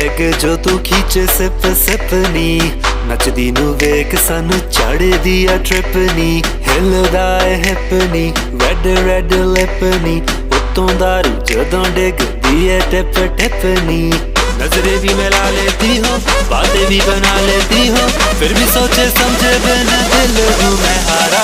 peg ਜੋ ਤੂੰ ਖੀਚੇ SIP SIP ਨੀ ਨੱਚਦੀ ਨੂੰ ਵੇਖ ਸਾਨੂੰ ਚੜਦੀ ਆ ਟ੍ਰਿਪ ਨੀ ਹਿੱਲਦਾ ਏ ਹਿੱਪ ਨੀ ਰੈਡ ਰੈਡ ਲਿਪ ਨੀ ਉੱਤੋਂ ਦਾਰੂ ਜਦੋਂ ਡਿੱਗਦੀ ਏ ਟਿਪ ਟਿਪ ਨੀ नजरे भी मिला लेती हो बातें भी बना लेती हो फिर भी सोचे समझे बिना दिल हूँ मैं हारा